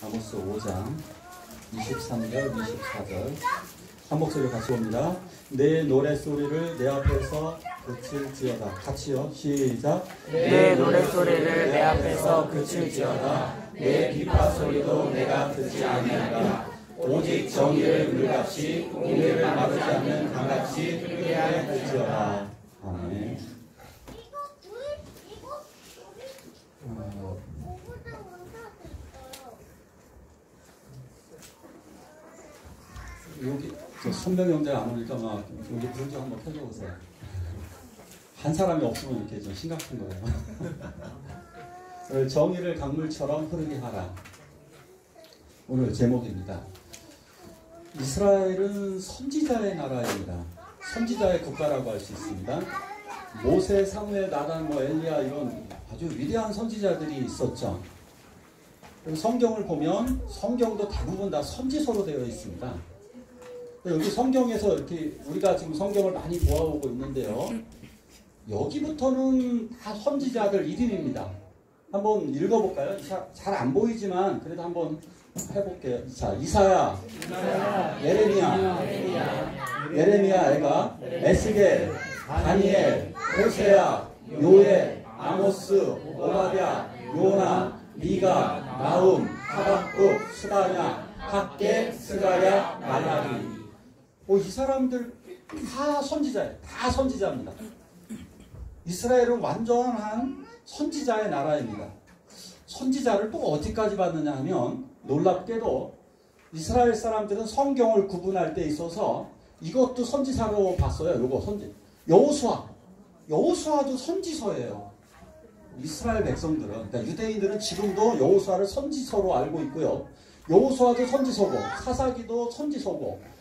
아모스 5장 23절, 24절 한 목소리 같이 봅니다. 내 노랫소리를 내 앞에서 그칠지어다. 같이요. 시작. 내 노랫소리를 내 앞에서 그칠지어다. 내 비파 소리도 내가 듣지 아니하리라. 오직 정의를 물같이 공의를 마르지 않는 강같이 흐르게 할지어다. 아멘. 여기 손병 형제 안 오니까 막 여기 불 좀 한번 켜줘보세요. 한 사람이 없으면 이렇게 좀 심각한 거예요. 정의를 강물처럼 흐르게 하라. 오늘 제목입니다. 이스라엘은 선지자의 나라입니다. 선지자의 국가라고 할 수 있습니다. 모세, 사무엘, 나단, 엘리야 이런 아주 위대한 선지자들이 있었죠. 성경을 보면 성경도 대부분 다 선지서로 되어 있습니다. 여기 성경에서 이렇게 우리가 지금 성경을 많이 보아오고 있는데요. 여기부터는 다 선지자들 이름입니다. 한번 읽어볼까요? 잘 안 보이지만 그래도 한번 해볼게요. 자, 이사야, 예레미야, 애가, 에스겔, 다니엘, 호세야, 요엘, 아모스, 오바댜, 요나, 미가, 나훔, 하박국, 스가랴, 학개, 스가랴, 말라기. 이 사람들 다 선지자예요. 다 선지자입니다. 이스라엘은 완전한 선지자의 나라입니다. 선지자를 또 어디까지 받느냐 하면 놀랍게도 이스라엘 사람들은 성경을 구분할 때 있어서 이것도 선지사로 봤어요. 요거 여호수아도 선지서예요. 이스라엘 백성들은, 그러니까 유대인들은 지금도 여호수아를 선지서로 알고 있고요. 여호수아도 선지서고, 사사기도 선지서고,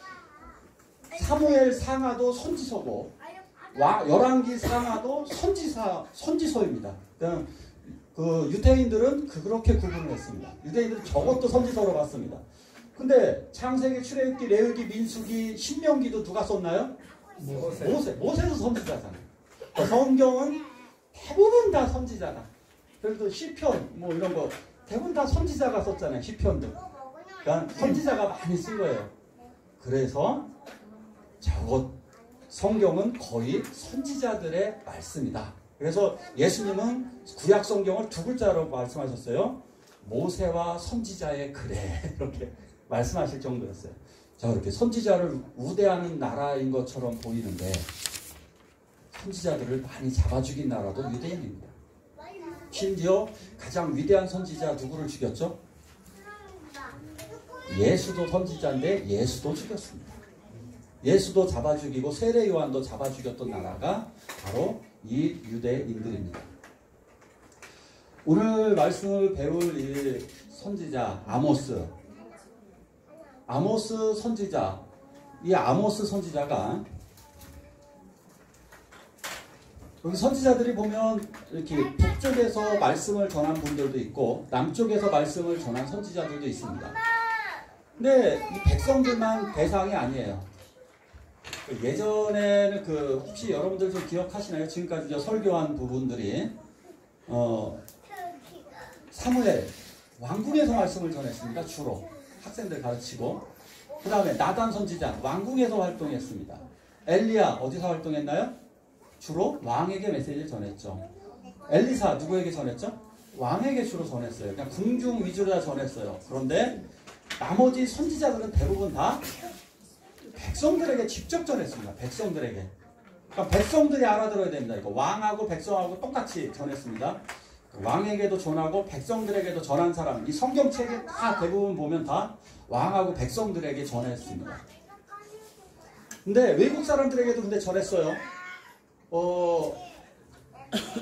사무엘 상하도 선지서고, 열왕기 상하도 선지서입니다. 그러니까 그 유대인들은 그렇게 구분을 했습니다. 유대인들은 저것도 선지서로 봤습니다. 근데 창세기, 출애굽기, 레위기, 민수기, 신명기도 누가 썼나요? 모세도 선지자잖아요. 성경은 대부분 다 선지자다. 그래도 시편 이런 거 대부분 다 선지자가 썼잖아요. 시편도. 그러니까 선지자가 많이 쓴 거예요. 그래서 성경은 거의 선지자들의 말씀이다. 그래서 예수님은 구약 성경을 두 글자로 말씀하셨어요. 모세와 선지자의 글에 이렇게 말씀하실 정도였어요. 자, 이렇게 선지자를 우대하는 나라인 것처럼 보이는데 선지자들을 많이 잡아 죽인 나라도 유대인입니다. 심지어 가장 위대한 선지자 누구를 죽였죠? 예수도 선지자인데 예수도 죽였습니다. 예수도 잡아 죽이고 세례 요한도 잡아 죽였던 나라가 바로 이 유대인들입니다. 오늘 말씀을 배울 이 선지자 아모스 선지자, 이 아모스 선지자가 여기 선지자들이 보면 이렇게 북쪽에서 말씀을 전한 분들도 있고 남쪽에서 말씀을 전한 선지자들도 있습니다. 근데 이 백성들만 대상이 아니에요. 예전에는 혹시 여러분들 좀 기억하시나요? 지금까지 설교한 부분들이 사무엘 왕궁에서 말씀을 전했습니다. 주로 학생들 가르치고, 그 다음에 나단 선지자 왕궁에서 활동했습니다. 엘리야 어디서 활동했나요? 주로 왕에게 메시지를 전했죠. 엘리사 누구에게 전했죠? 왕에게 주로 전했어요. 그냥 궁중 위주로 다 전했어요. 그런데 나머지 선지자들은 대부분 다 백성들에게 직접 전했습니다. 백성들에게. 그러니까 백성들이 알아들어야 됩니다. 이거 왕하고 백성하고 똑같이 전했습니다. 왕에게도 전하고 백성들에게도 전한 사람. 이 성경책에 다 대부분 보면 다 왕하고 백성들에게 전했습니다. 근데 외국 사람들에게도 근데 전했어요.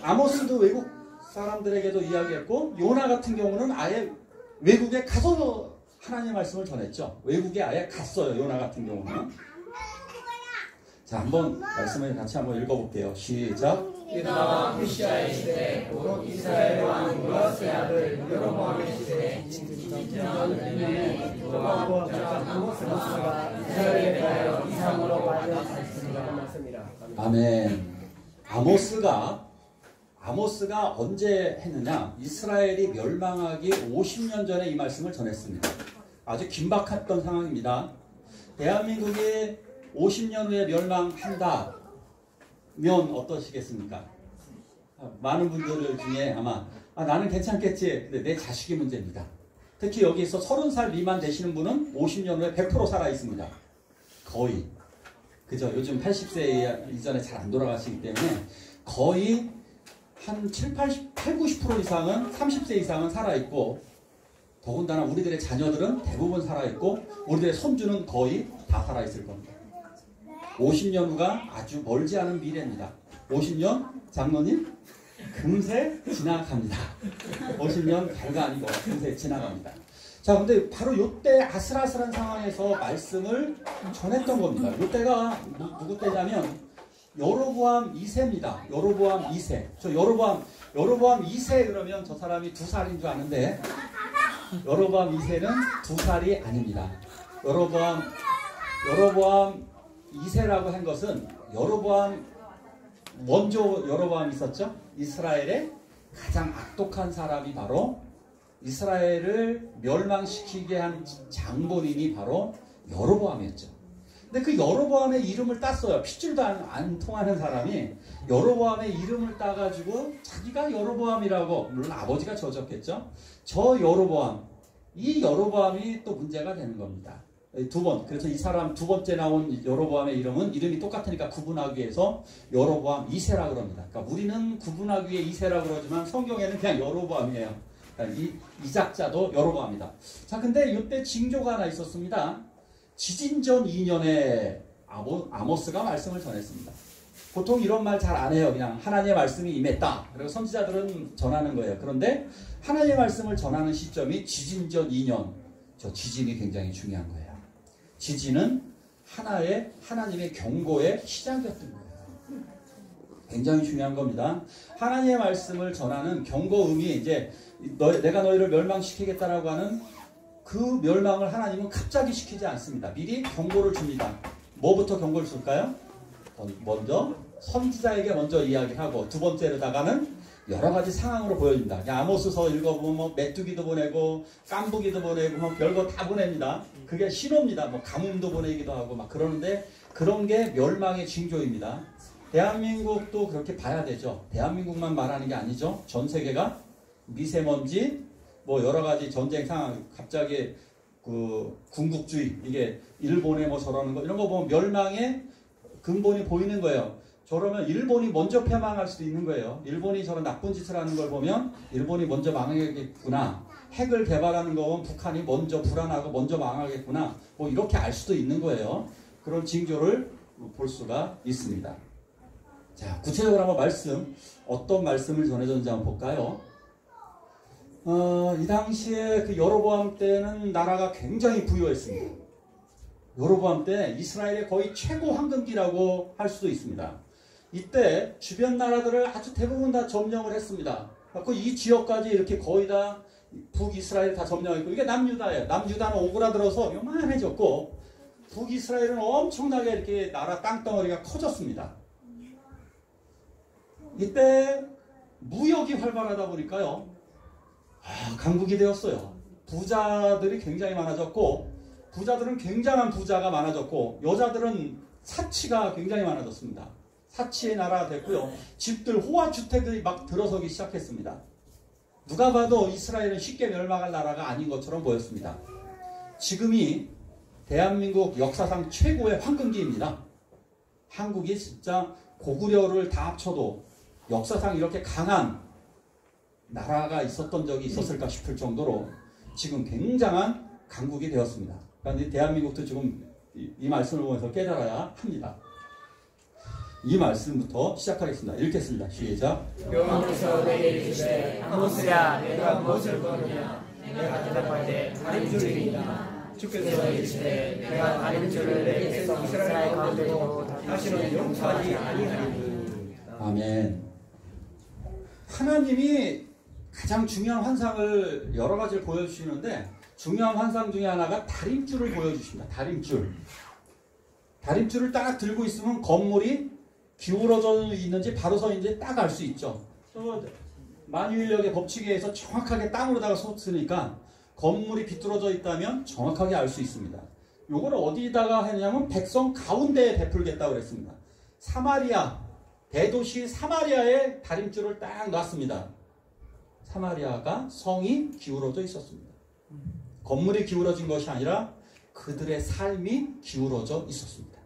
아모스도 외국 사람들에게도 이야기했고, 요나 같은 경우는 아예 외국에 가서 하나님의 말씀을 전했죠. 외국에 아예 갔어요. 요나 같은 경우는. 자, 한번 말씀을 같이 한번 읽어볼게요. 시작. 유다와 후시아의 시대 곧 이스라엘 왕 요아스의 아들 여로보암의 시대 진전을 여호와 아모스가 이스라엘에 대하여 이상으로 말하였습니다. 아멘. 아모스가 언제 했느냐? 이스라엘이 멸망하기 50년 전에 이 말씀을 전했습니다. 아주 긴박했던 상황입니다. 대한민국이 50년 후에 멸망한다면 어떠시겠습니까? 많은 분들 중에 아마 나는 괜찮겠지. 근데 내 자식이 문제입니다. 특히 여기서 30살 미만 되시는 분은 50년 후에 100% 살아 있습니다. 거의. 그죠? 요즘 80세 이전에 잘 안 돌아가시기 때문에 거의 한 80, 90% 이상은 30세 이상은 살아있고, 더군다나 우리들의 자녀들은 대부분 살아있고, 우리들의 손주는 거의 다 살아있을 겁니다. 50년 후가 아주 멀지 않은 미래입니다. 50년 장로님 금세 지나갑니다. 50년 별거 아니고 금세 지나갑니다. 자, 근데 바로 이때 아슬아슬한 상황에서 말씀을 전했던 겁니다. 이때가 누구 때냐면 여로보암 2세입니다. 여로보암 2세. 저 여로보암 2세 그러면 저 사람이 2살인 줄 아는데 여로보암 2세는 2살이 아닙니다. 여로보암 2세라고 한 것은 먼저 여로보암이 있었죠. 이스라엘의 가장 악독한 사람이 바로 이스라엘을 멸망시키게 한 장본인이 바로 여로보암이었죠. 근데 그 여로보암의 이름을 땄어요. 핏줄도 안 통하는 사람이 여로보암의 이름을 따가지고 자기가 여로보암이라고, 물론 아버지가 저졌겠죠. 저 여로보암, 이 여로보암이 또 문제가 되는 겁니다. 그래서 이 사람 두 번째 나온 여로보암의 이름이 똑같으니까 구분하기 위해서 여로보암 2세라고 그럽니다. 그러니까 우리는 구분하기 위해 2세라고 그러지만 성경에는 그냥 여로보암이에요. 그러니까 이 작자도 여로보암이다. 자, 근데 이때 징조가 하나 있었습니다. 지진전 2년에 아모스가 말씀을 전했습니다. 보통 이런 말 잘 안 해요. 그냥 하나님의 말씀이 임했다. 그리고 선지자들은 전하는 거예요. 그런데 하나님의 말씀을 전하는 시점이 지진전 2년. 저 지진이 굉장히 중요한 거예요. 지진은 하나님의 경고의 시작이었던 거예요. 굉장히 중요한 겁니다. 하나님의 말씀을 전하는 경고음이 이제 내가 너희를 멸망시키겠다라고 하는 그 멸망을 하나님은 갑자기 시키지 않습니다. 미리 경고를 줍니다. 뭐부터 경고를 줄까요? 먼저 선지자에게 먼저 이야기하고, 두 번째로다가는 여러 가지 상황으로 보여줍니다. 아모스서 읽어보면 뭐 메뚜기도 보내고 깐부기도 보내고 뭐 별거 다 보냅니다. 그게 신호입니다. 뭐 가뭄도 보내기도 하고 막 그러는데, 그런 게 멸망의 징조입니다. 대한민국도 그렇게 봐야 되죠. 대한민국만 말하는 게 아니죠. 전 세계가 미세먼지, 뭐 여러 가지 전쟁 상황, 갑자기 그 군국주의, 이게 일본에 뭐 저러는 거, 이런 거 보면 멸망의 근본이 보이는 거예요. 저러면 일본이 먼저 패망할 수도 있는 거예요. 일본이 저런 나쁜 짓을 하는 걸 보면 일본이 먼저 망하겠구나. 핵을 개발하는 거 보면 북한이 먼저 불안하고 먼저 망하겠구나. 뭐 이렇게 알 수도 있는 거예요. 그런 징조를 볼 수가 있습니다. 자, 구체적으로 한번 어떤 말씀을 전해줬는지 한번 볼까요? 이 당시에 그 여로보암 때는 나라가 굉장히 부유했습니다. 여로보암 때 이스라엘의 거의 최고 황금기라고 할 수도 있습니다. 이때 주변 나라들을 아주 대부분 다 점령을 했습니다. 그래서 이 지역까지 이렇게 거의 다 북이스라엘 다 점령했고, 이게 남유다예요. 남유다는 오그라들어서 요만해졌고, 북이스라엘은 엄청나게 이렇게 나라 땅덩어리가 커졌습니다. 이때 무역이 활발하다 보니까요, 강국이 되었어요. 부자들이 굉장히 많아졌고, 부자들은 굉장한 부자가 많아졌고, 여자들은 사치가 굉장히 많아졌습니다. 사치의 나라가 됐고요. 집들, 호화주택들이 막 들어서기 시작했습니다. 누가 봐도 이스라엘은 쉽게 멸망할 나라가 아닌 것처럼 보였습니다. 지금이 대한민국 역사상 최고의 황금기입니다. 한국이 진짜 고구려를 다 합쳐도 역사상 이렇게 강한 나라가 있었던 적이 있었을까 싶을 정도로 지금 굉장한 강국이 되었습니다. 그러니까 대한민국도 지금 이 말씀을 보면서 깨달아야 합니다. 이 말씀부터 시작하겠습니다. 읽겠습니다. 시작. 여호와께서 내게 이르시되 아모스야, 내가 무엇을 보느냐? 내가 대답할 때 다림줄이니라. 주께서 이르시되 내가 다림줄을 내 백성 이스라엘 가운데 두고 다시는 용서하지 아니하리니. 아멘. 하나님이 가장 중요한 환상을 여러 가지를 보여주시는데, 중요한 환상 중에 하나가 다림줄을 보여주십니다. 다림줄을 딱 들고 있으면 건물이 기울어져 있는지 바로 서 있는지 딱 알 수 있죠. 만유인력의 법칙에 의해서 정확하게 땅으로다가 솟으니까 건물이 비뚤어져 있다면 정확하게 알 수 있습니다. 요거를 어디다가 했냐면 백성 가운데에 베풀겠다고 그랬습니다. 사마리아, 대도시 사마리아에 다림줄을 딱 놨습니다. 사마리아가 성이 기울어져 있었습니다. 건물이 기울어진 것이 아니라 그들의 삶이 기울어져 있었습니다.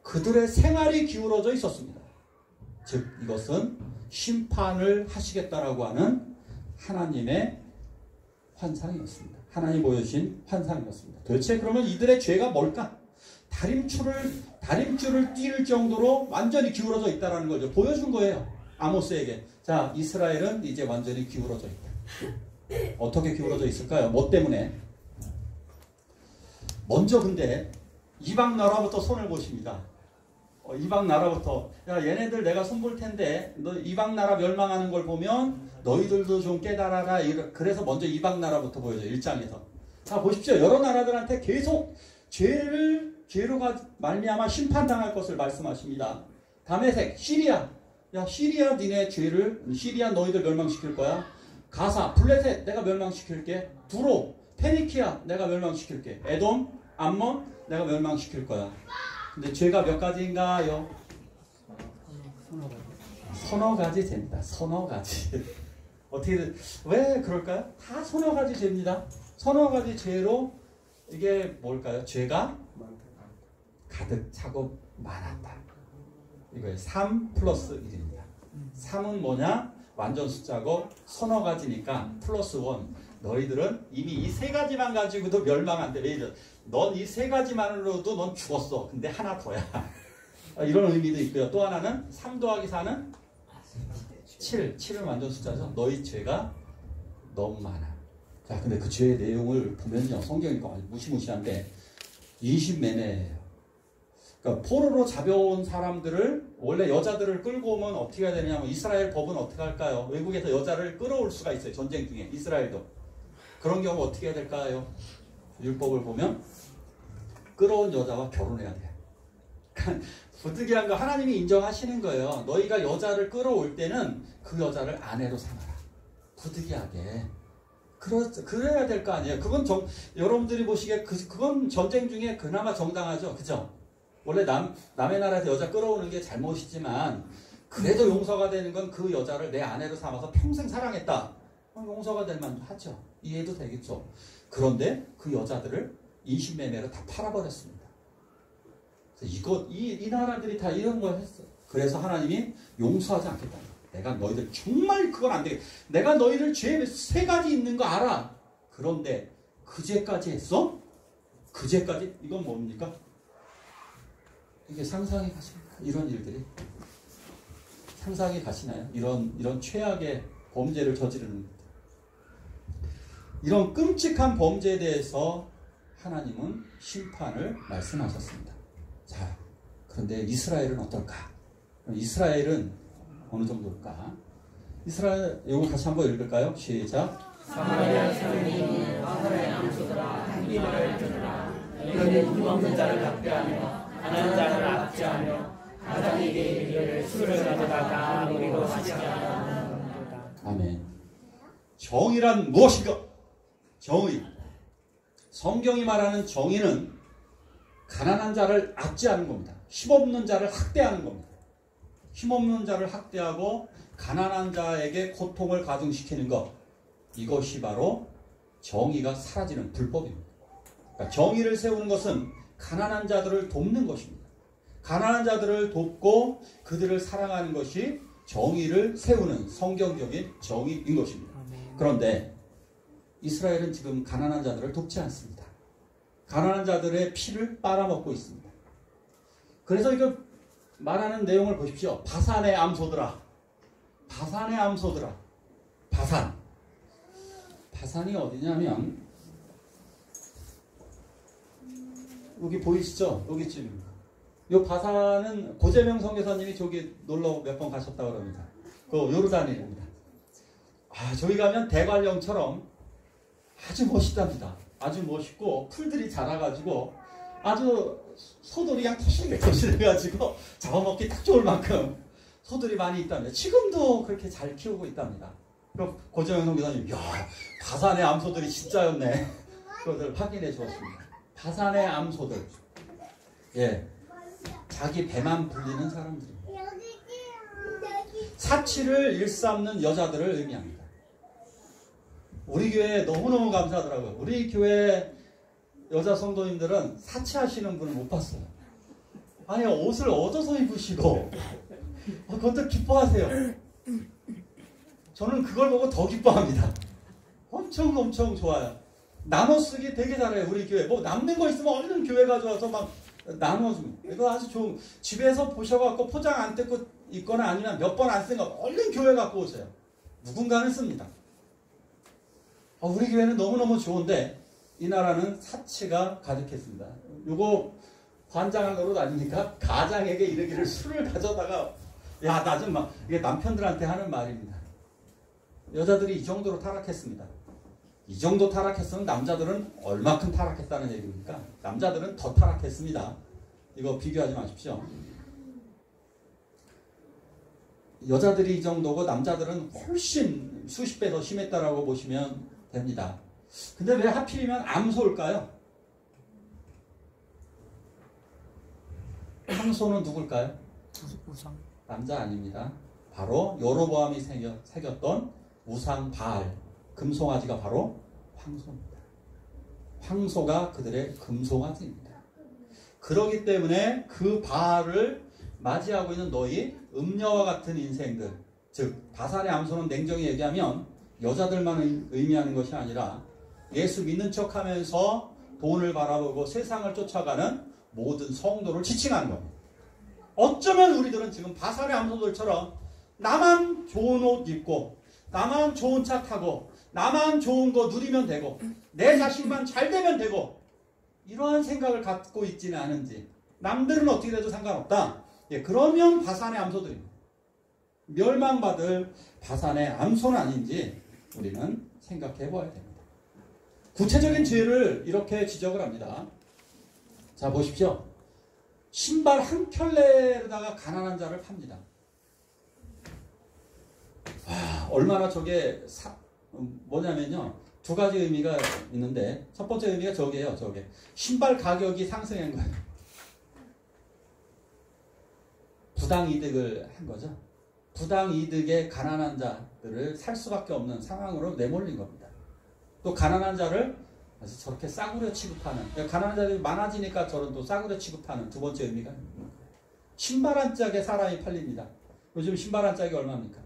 그들의 생활이 기울어져 있었습니다. 즉 이것은 심판을 하시겠다라고 하는 하나님의 환상이었습니다. 하나님 보여주신 환상이었습니다. 도대체 그러면 이들의 죄가 뭘까? 다림줄을 띄울 정도로 완전히 기울어져 있다는 거죠. 보여준 거예요. 아모스에게. 자, 이스라엘은 이제 완전히 기울어져 있다. 어떻게 기울어져 있을까요? 뭐 때문에? 먼저 근데 이방 나라부터 손을 보십니다. 이방 나라부터 야 얘네들 내가 손볼 텐데 너 이방 나라 멸망하는 걸 보면 너희들도 좀 깨달아라. 그래서 먼저 이방 나라부터 보여줘요. 1장에서. 자 보십시오. 여러 나라들한테 계속 죄로 말미암아 심판당할 것을 말씀하십니다. 다메섹, 시리아. 야 시리아 니네 죄를 시리아 너희들 멸망시킬 거야. 가사, 블레셋 내가 멸망시킬게. 두로, 페니키아 내가 멸망시킬게. 에돔, 암몬 내가 멸망시킬 거야. 근데 죄가 몇 가지인가요? 서너 가지 죄입니다. 서너 가지. 어떻게 왜 그럴까요? 다 서너 가지 죄입니다. 서너 가지 죄로 이게 뭘까요? 죄가 가득 차고 많았다. 이거예요. 3 플러스 1입니다. 3은 뭐냐? 완전 숫자고 서너 가지니까 플러스 1. 너희들은 이미 이 세 가지만 가지고도 멸망한대. 왜 이래? 넌 이 세 가지만으로도 넌 죽었어. 근데 하나 더야. 이런 의미도 있고요. 또 하나는 3 더하기 4는 7. 7은 완전 숫자죠. 너희 죄가 너무 많아. 자, 근데 그 죄의 내용을 보면요. 성경이 아주 무시무시한데 인신매매예요. 그러니까 포로로 잡아온 사람들을 원래 여자들을 끌고 오면 어떻게 해야 되냐면 이스라엘 법은 어떻게 할까요? 외국에서 여자를 끌어올 수가 있어요. 전쟁 중에 이스라엘도. 그런 경우 어떻게 해야 될까요? 율법을 보면 끌어온 여자와 결혼해야 돼요. 그러니까 부득이한 거 하나님이 인정하시는 거예요. 너희가 여자를 끌어올 때는 그 여자를 아내로 삼아라. 부득이하게. 그래야 될 거 아니에요. 그건 여러분들이 보시기에 그건 전쟁 중에 그나마 정당하죠. 그죠? 원래 남의 나라에서 여자 끌어오는 게 잘못이지만 그래도 용서가 되는 건 그 여자를 내 아내로 삼아서 평생 사랑했다. 용서가 될 만도 하죠. 이해도 되겠죠. 그런데 그 여자들을 인신매매로 다 팔아버렸습니다. 이 나라들이 다 이런 걸 했어. 그래서 하나님이 용서하지 않겠다. 내가 너희들 정말 그건 안 되겠다. 내가 너희들 죄 3가지 있는 거 알아. 그런데 그 죄까지 했어? 그 죄까지? 이건 뭡니까? 이게 상상이 가십니까? 이런 일들이 상상이 가시나요? 이런 최악의 범죄를 저지르는 것들. 이런 끔찍한 범죄에 대해서 하나님은 심판을 말씀하셨습니다. 자, 그런데 이스라엘은 어떨까? 그럼 이스라엘은 어느 정도일까? 이스라엘, 이거 같이 한번 읽을까요? 시작. 사마리아 사람이 바사의 암소들아 한 말을 들으라. 너희는 힘없는 자를 학대하며 가난한 자를 압제하며 가장에게 이르기를 술을 가져다가 노리고 하지 않는다. 아멘. 정의란 무엇인가? 정의. 성경이 말하는 정의는 가난한 자를 압제하는 겁니다. 힘없는 자를 학대하는 겁니다. 힘없는 자를 학대하고 가난한 자에게 고통을 가중시키는 것. 이것이 바로 정의가 사라지는 불법입니다. 그러니까 정의를 세우는 것은 가난한 자들을 돕는 것입니다. 가난한 자들을 돕고 그들을 사랑하는 것이 정의를 세우는 성경적인 정의인 것입니다. 그런데 이스라엘은 지금 가난한 자들을 돕지 않습니다. 가난한 자들의 피를 빨아먹고 있습니다. 그래서 이거 말하는 내용을 보십시오. 바산의 암소들아. 바산의 암소들아. 바산이 어디냐면 여기 보이시죠? 여기쯤입니다. 이 바산은 고재명 선교사님이 저기 놀러 몇 번 가셨다고 합니다. 그 요르단입니다. 저기 가면 대관령처럼 아주 멋있답니다. 아주 멋있고 풀들이 자라가지고 아주 소돌이 그냥 터실해가지고 잡아먹기 딱 좋을 만큼 소들이 많이 있답니다. 지금도 그렇게 잘 키우고 있답니다. 그럼 고정영 교사님, 야, 다산의 암소들이 진짜였네. 그것을 확인해 주었습니다. 다산의 암소들, 예, 자기 배만 불리는 사람들입니다. 사치를 일삼는 여자들을 의미합니다. 우리 교회에 너무너무 감사하더라고요. 우리 교회 여자 성도님들은 사치하시는 분을 못 봤어요. 아니, 옷을 얻어서 입으시고 그것도 기뻐하세요. 저는 그걸 보고 더 기뻐합니다. 엄청 좋아요. 나눠 쓰기 되게 잘해요. 우리 교회 뭐 남는 거 있으면 얼른 교회 가져와서 막 나눠줍니다. 이거 아주 좋은, 집에서 보셔갖고 포장 안 뜯고 있거나 아니면 몇 번 안 쓴 거 얼른 교회 갖고 오세요. 누군가는 씁니다. 우리 교회는 너무너무 좋은데 이 나라는 사치가 가득했습니다. 요거 관장을 노릇 아닙니까? 가장에게 이르기를 술을 가져다가, 야, 나 좀 막, 이게 남편들한테 하는 말입니다. 여자들이 이 정도로 타락했습니다. 이 정도 타락했으면 남자들은 얼마큼 타락했다는 얘기입니까? 남자들은 더 타락했습니다. 이거 비교하지 마십시오. 여자들이 이 정도고 남자들은 훨씬 수십 배 더 심했다라고 보시면 됩니다. 근데 왜 하필이면 암소일까요? 황소는 누굴까요? 남자 아닙니다. 바로 여로보암이 새겼던 우상 바알, 금송아지가 바로 황소입니다. 황소가 그들의 금송아지입니다. 그렇기 때문에 그 바알을 맞이하고 있는 너희 음녀와 같은 인생들, 즉 다산의 암소는 냉정히 얘기하면 여자들만 의미하는 것이 아니라 예수 믿는 척하면서 돈을 바라보고 세상을 쫓아가는 모든 성도를 지칭하는 겁니다. 어쩌면 우리들은 지금 바산의 암소들처럼 나만 좋은 옷 입고 나만 좋은 차 타고 나만 좋은 거 누리면 되고 내 자식만 잘 되면 되고 이러한 생각을 갖고 있지는 않은지, 남들은 어떻게 돼도 상관없다. 예, 그러면 바산의 암소들입니다. 멸망받을 바산의 암소는 아닌지 우리는 생각해 봐야 됩니다. 구체적인 죄를 이렇게 지적을 합니다. 자, 보십시오. 신발 한 켤레로다가 가난한 자를 팝니다. 와, 얼마나 저게 뭐냐면요, 두 가지 의미가 있는데 첫 번째 의미가 저게요. 저게 신발 가격이 상승한 거예요. 부당 이득을 한 거죠. 부당 이득에 가난한 자들을 살 수밖에 없는 상황으로 내몰린 겁니다. 또 가난한 자를 아주 저렇게 싸구려 취급하는, 가난한 자들이 많아지니까 저런 또 싸구려 취급하는 두 번째 의미가 있는 거예요. 신발 한 짝에 사람이 팔립니다. 요즘 신발 한 짝이 얼마입니까?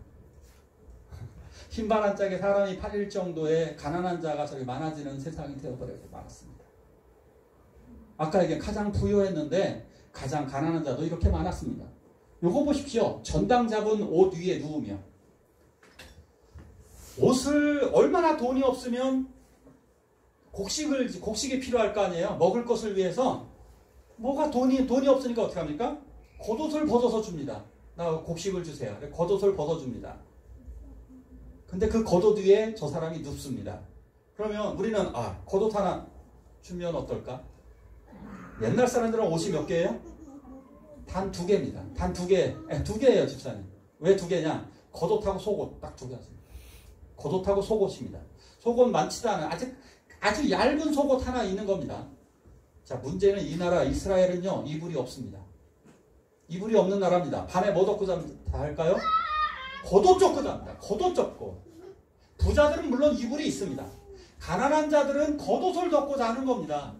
신발 한 짝에 사람이 팔릴 정도의 가난한 자가 저기 많아지는 세상이 되어버리고 말았습니다. 아까 이게 가장 부유했는데 가장 가난한 자도 이렇게 많았습니다. 요거 보십시오. 전당 잡은 옷 위에 누우며, 옷을 얼마나 돈이 없으면 곡식이 필요할 거 아니에요. 먹을 것을 위해서. 뭐가 돈이 없으니까 어떻게 합니까? 겉옷을 벗어서 줍니다. 나 곡식을 주세요. 겉옷을 벗어줍니다. 근데 그 겉옷 위에 저 사람이 눕습니다. 그러면 우리는 겉옷 하나 주면 어떨까? 옛날 사람들은 옷이 몇 개예요? 단 2개입니다. 단 2개. 2개예요, 집사님. 왜 2개냐? 겉옷하고 속옷 딱 2개 하십니다. 겉옷하고 속옷입니다. 속옷 많지도 않아요. 아주 얇은 속옷 하나 있는 겁니다. 자, 문제는 이 나라 이스라엘은요, 이불이 없습니다. 이불이 없는 나라입니다. 밤에 뭐 덮고 잘까요? 겉옷 덮고 잡니다. 겉옷 덮고. 부자들은 물론 이불이 있습니다. 가난한 자들은 겉옷을 덮고 자는 겁니다.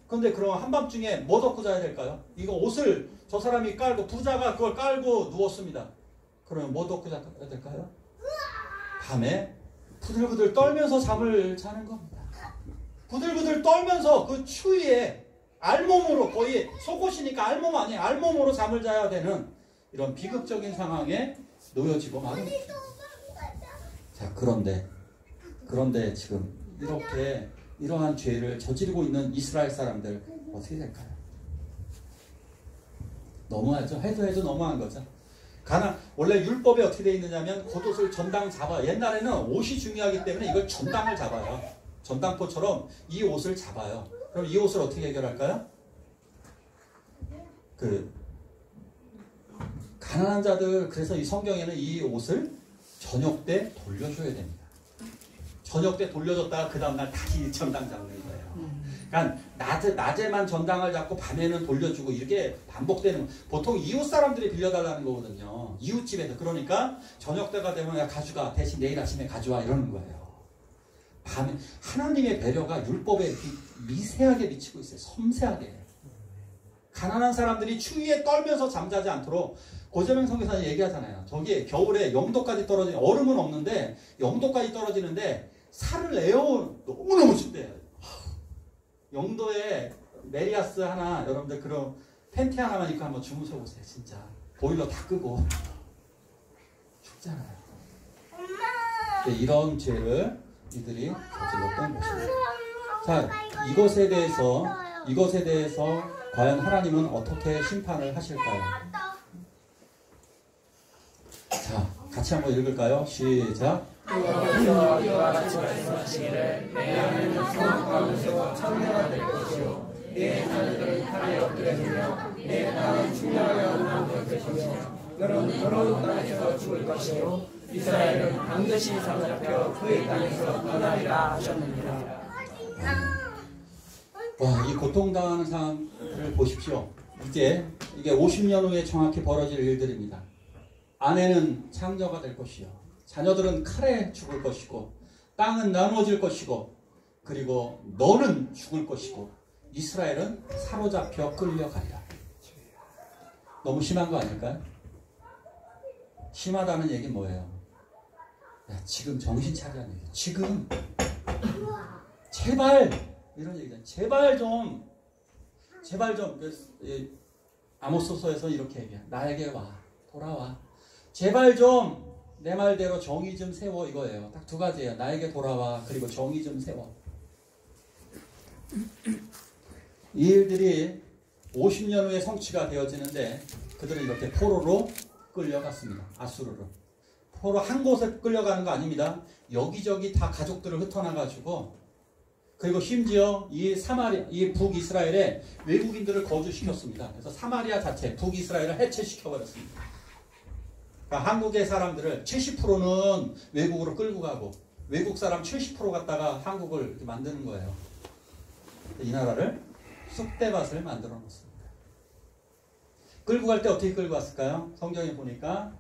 그런데 그럼 한밤중에 뭐 덮고 자야 될까요? 이거 옷을 저 사람이 깔고, 부자가 그걸 깔고 누웠습니다. 그러면 뭐 덮고 자야 될까요? 밤에 부들부들 떨면서 잠을 자는 겁니다. 부들부들 떨면서 그 추위에 알몸으로, 거의 속옷이니까 알몸 아니에요. 알몸으로 잠을 자야 되는 이런 비극적인 상황에 놓여지고 마는 것입니다. 자, 그런데 지금 이렇게 이러한 죄를 저지르고 있는 이스라엘 사람들 어떻게 될까요? 너무하죠. 해도 너무한 거죠. 원래 율법에 어떻게 되어 있느냐면 겉옷을 전당 잡아요. 옛날에는 옷이 중요하기 때문에 이걸 전당을 잡아요. 전당포처럼 이 옷을 잡아요. 그럼 이 옷을 어떻게 해결할까요? 가난한 자들, 그래서 이 성경에는 이 옷을 저녁 때 돌려줘야 됩니다. 저녁 때 돌려줬다가 그 다음날 다시 전당 잡는 거예요. 그러니까 낮에만 전당을 잡고 밤에는 돌려주고 이렇게 반복되는, 보통 이웃 사람들이 빌려달라는 거거든요. 이웃집에서. 그러니까 저녁 때가 되면 야 가져가, 대신 내일 아침에 가져와, 이러는 거예요. 밤에 하나님의 배려가 율법에 이렇게 미세하게 미치고 있어요. 섬세하게. 가난한 사람들이 추위에 떨면서 잠자지 않도록 고재명 선교사님 얘기하잖아요. 저기 겨울에 0도까지 떨어지는, 얼음은 없는데 0도까지 떨어지는데 살을 내어 너무너무 춥대요. 0도에 메리아스 하나, 여러분들 그런 팬티 하나만 입고 한번 주무셔 보세요. 진짜 보일러 다 끄고 춥잖아요. 이런 죄를 이들이 저질렀던 것입니다. 자, 이것에 대해서 과연 하나님은 어떻게 심판을 하실까요? 자, 같이 한번 읽을까요? 시작. 이와 같이 말씀하시기를 내 안에는 성악하면서 창녀가 될 것이요 내 자녀들은 칼에 엎드려지며 내 땅은 충렬하여 남을 것이며 너는 더러운 땅에서 죽을 것이요 이스라엘은 반드시 사로잡혀 그의 땅에서 떠나리라 하셨느니라. 와, 이 고통당하는 상황을 보십시오. 이제 이게 50년 후에 정확히 벌어질 일들입니다. 아내는 창녀가 될 것이요, 자녀들은 칼에 죽을 것이고, 땅은 나누어질 것이고, 그리고 너는 죽을 것이고, 이스라엘은 사로잡혀 끌려가리라. 너무 심한 거 아닐까요? 심하다는 얘기는 뭐예요? 야, 지금 정신 차리라는 얘기예요. 지금 제발, 이런 얘기잖아요. 제발 좀 아모스서에서 이렇게 얘기해요. 나에게 와, 돌아와. 제발 좀 내 말대로 정의 좀 세워, 이거예요. 딱 두 가지예요. 나에게 돌아와, 그리고 정의 좀 세워. 이 일들이 50년 후에 성취가 되어지는데 그들은 이렇게 포로로 끌려갔습니다. 아수르로. 포로 한 곳에 끌려가는 거 아닙니다. 여기저기 다 가족들을 흩어나가지고, 그리고 심지어 이 북이스라엘에 외국인들을 거주시켰습니다. 그래서 사마리아 자체, 북이스라엘을 해체시켜버렸습니다. 그러니까 한국의 사람들을 70%는 외국으로 끌고 가고, 외국 사람 70% 갖다가 한국을 이렇게 만드는 거예요. 이 나라를 쑥대밭을 만들어 놓습니다. 끌고 갈 때 어떻게 끌고 갔을까요? 성경에 보니까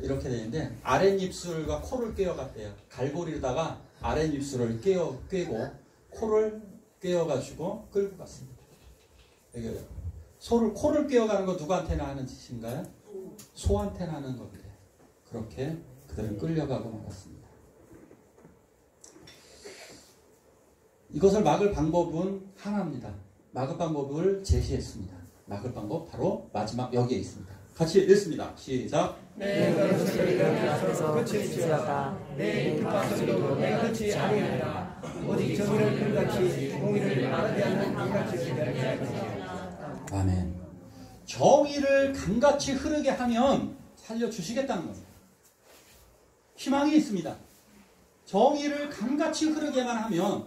이렇게 되는데, 아랫입술과 코를 꿰어갔대요. 갈고리로다가 아랫입술을 꿰고 코를 꿰어가지고 끌고 갔습니다. 이게 코를 꿰어가는 거 누구한테나 하는 짓인가요? 소한테나 하는 건데, 그렇게 그들은 끌려가고 말았습니다. 이것을 막을 방법은 하나입니다. 막을 방법을 제시했습니다. 막을 방법 바로 마지막 여기에 있습니다. 같이 읽습니다. 시작. 내 것을 앞에서 그치지어다. 내 입가소리도 내가 그치 아니하리라. 오직 정의를 불같이 공의를 말하지 않는 강같이 기다리게 할 것이다. 아멘. 정의를 강같이 흐르게 하면 살려주시겠다는 겁니다. 희망이 있습니다. 정의를 강같이 흐르게만 하면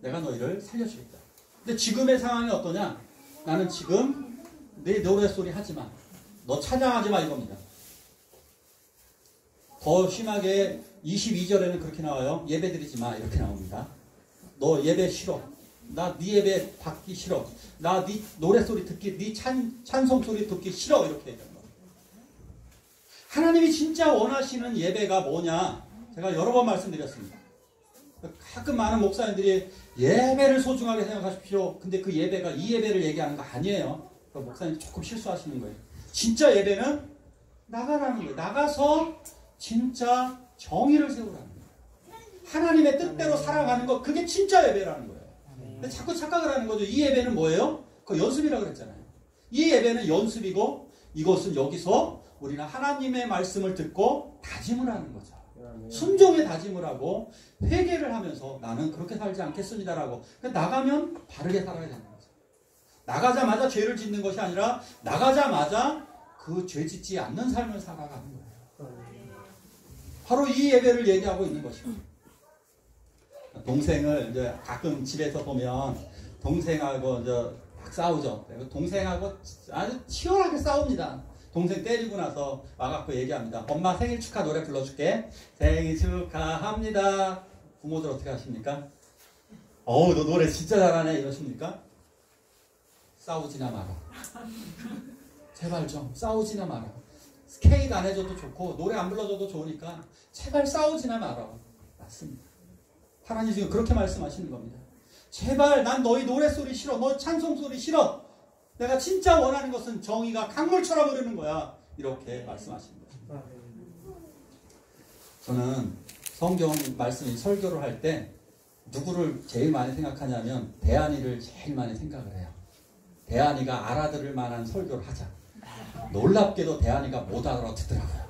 내가 너희를 살려주겠다. 근데 지금의 상황이 어떠냐? 나는 지금 내 노래소리 하지 마, 너 찬양하지 마, 이겁니다. 더 심하게 22절에는 그렇게 나와요. 예배 드리지 마, 이렇게 나옵니다. 너 예배 싫어, 나 네 예배 받기 싫어, 나 네 노래소리 듣기, 네 찬송소리 듣기 싫어, 이렇게 얘기하는 거예요. 하나님이 진짜 원하시는 예배가 뭐냐? 제가 여러 번 말씀드렸습니다. 가끔 많은 목사님들이 예배를 소중하게 생각하십시오. 근데 그 예배가 이 예배를 얘기하는 거 아니에요. 목사님 조금 실수하시는 거예요. 진짜 예배는 나가라는 거예요. 나가서 진짜 정의를 세우라는 거예요. 하나님의 뜻대로 살아가는 거, 그게 진짜 예배라는 거예요. 근데 자꾸 착각을 하는 거죠. 이 예배는 뭐예요? 그 연습이라고 그랬잖아요. 이 예배는 연습이고, 이것은 여기서 우리는 하나님의 말씀을 듣고 다짐을 하는 거죠. 순종의 다짐을 하고 회개를 하면서 나는 그렇게 살지 않겠습니다라고 나가면 바르게 살아야 되는 거죠. 나가자마자 죄를 짓는 것이 아니라 나가자마자 그 죄 짓지 않는 삶을 살아가는 거예요. 바로 이 예배를 얘기하고 있는 것입니다. 동생을 이제 가끔 집에서 보면 동생하고 이제 막 싸우죠. 동생하고 아주 치열하게 싸웁니다. 동생 때리고 나서 와갖고 얘기합니다. 엄마 생일 축하 노래 불러줄게. 생일 축하합니다. 부모들 어떻게 하십니까? 어우 너 노래 진짜 잘하네 이러십니까? 싸우지나 마라. 제발 좀 싸우지나 마라. 스케이트 안 해줘도 좋고 노래 안 불러줘도 좋으니까 제발 싸우지나 마라. 맞습니다. 하나님 지금 그렇게 말씀하시는 겁니다. 제발 난 너희 노래소리 싫어. 너 찬송소리 싫어. 내가 진짜 원하는 것은 정의가 강물처럼 흐르는 거야. 이렇게 말씀하시는 거죠. 저는 성경 말씀 설교를 할 때 누구를 제일 많이 생각하냐면 대안이를 제일 많이 생각을 해요. 대안이가 알아들을 만한 설교를 하자. 놀랍게도 대안이가 못 알아듣더라고요.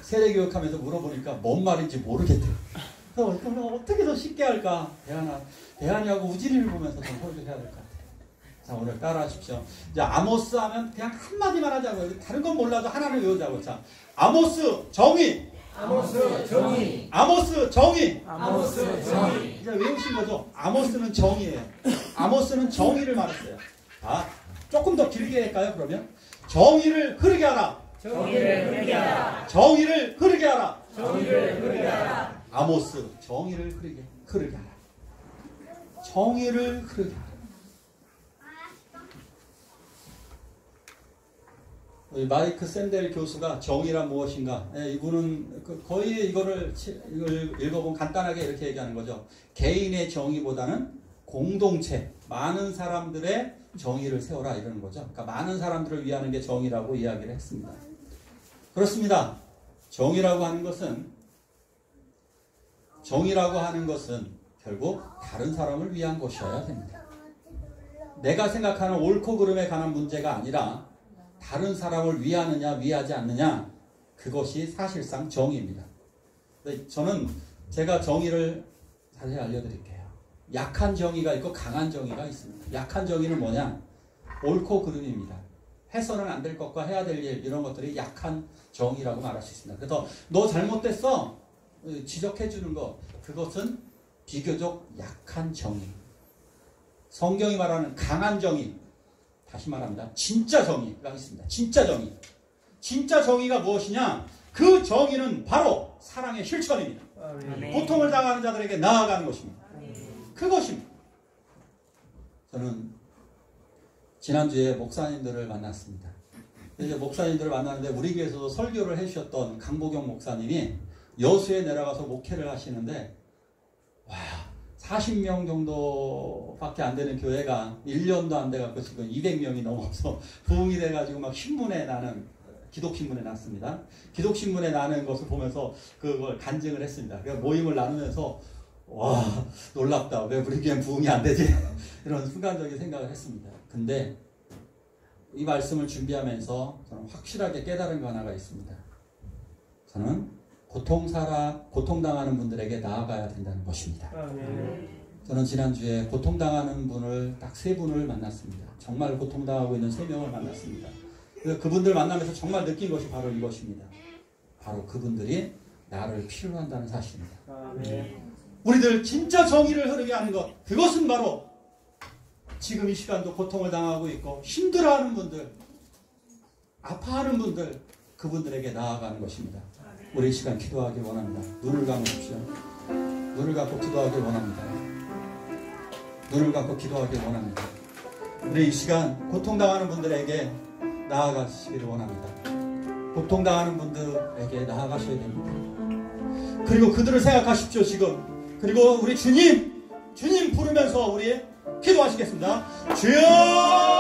세례교육하면서 물어보니까 뭔 말인지 모르겠대요. 그럼 어떻게 더 쉽게 할까? 대안이하고 우진이를 보면서 좀 설교해야 될 것 같아요. 자, 오늘 따라 하십시오. 이제 아모스 하면 그냥 한마디만 하자고요. 다른 건 몰라도 하나는 외우자고. 자, 아모스 정의. 아모스 정의. 아모스 정의. 아모스 정의. 이제 외우신 거죠? 아모스는 정의예요. 아모스는 정의를 말했어요. 아, 조금 더 길게 할까요, 그러면? 정의를 흐르게 하라. 정의를 흐르게 하라. 정의를 흐르게 하라. 정의를 흐르게 하라. 아모스 정의를 흐르게 하라. 정의를 흐르게 하라. 마이크 샌델 교수가 정의란 무엇인가? 이분은 거의 이걸 읽어보면 간단하게 이렇게 얘기하는 거죠. 개인의 정의보다는 공동체, 많은 사람들의 정의를 세워라 이러는 거죠. 그러니까 많은 사람들을 위하는 게 정의라고 이야기를 했습니다. 그렇습니다. 정의라고 하는 것은 결국 다른 사람을 위한 것이어야 됩니다. 내가 생각하는 옳고 그름에 관한 문제가 아니라 다른 사람을 위하느냐 위하지 않느냐, 그것이 사실상 정의입니다. 저는 제가 정의를 자세히 알려드릴게요. 약한 정의가 있고 강한 정의가 있습니다. 약한 정의는 뭐냐? 옳고 그름입니다. 해서는 안 될 것과 해야 될 일, 이런 것들이 약한 정의라고 말할 수 있습니다. 그래서 너 잘못됐어 지적해 주는 것, 그것은 비교적 약한 정의. 성경이 말하는 강한 정의, 다시 말합니다. 진짜 정의가 있습니다. 진짜 정의. 진짜 정의가 무엇이냐? 그 정의는 바로 사랑의 실천입니다. 고통을 당하는 자들에게 나아가는 것입니다. 그것입니다. 저는 지난주에 목사님들을 만났습니다. 이제 목사님들을 만났는데 우리 교회에서도 설교를 해주셨던 강보경 목사님이 여수에 내려가서 목회를 하시는데, 와, 40명 정도밖에 안 되는 교회가 1년도 안 돼갖고 지금 200명이 넘어서 부흥이 돼가지고 막 신문에 나는, 기독신문에 났습니다. 기독신문에 나는 것을 보면서 그걸 간증을 했습니다. 그래서 모임을 나누면서 와, 놀랍다. 왜 우리 교회는 부흥이 안 되지? 이런 순간적인 생각을 했습니다. 근데 이 말씀을 준비하면서 저는 확실하게 깨달은 거 하나가 있습니다. 저는 고통당하는 분들에게 나아가야 된다는 것입니다. 저는 지난주에 고통당하는 분을 딱 3분을 만났습니다. 정말 고통당하고 있는 3명을 만났습니다. 그분들 만나면서 정말 느낀 것이 바로 이것입니다. 바로 그분들이 나를 필요로 한다는 사실입니다. 우리들 진짜 정의를 흐르게 하는 것, 그것은 바로 지금 이 시간도 고통을 당하고 있고 힘들어하는 분들, 아파하는 분들, 그분들에게 나아가는 것입니다. 우리 이 시간 기도하길 원합니다. 눈을 감으십시오. 눈을 감고 기도하길 원합니다. 눈을 감고 기도하길 원합니다. 우리 이 시간 고통당하는 분들에게 나아가시기를 원합니다. 고통당하는 분들에게 나아가셔야 됩니다. 그리고 그들을 생각하십시오. 지금. 그리고 우리 주님 부르면서 우리 기도하시겠습니다. 주여!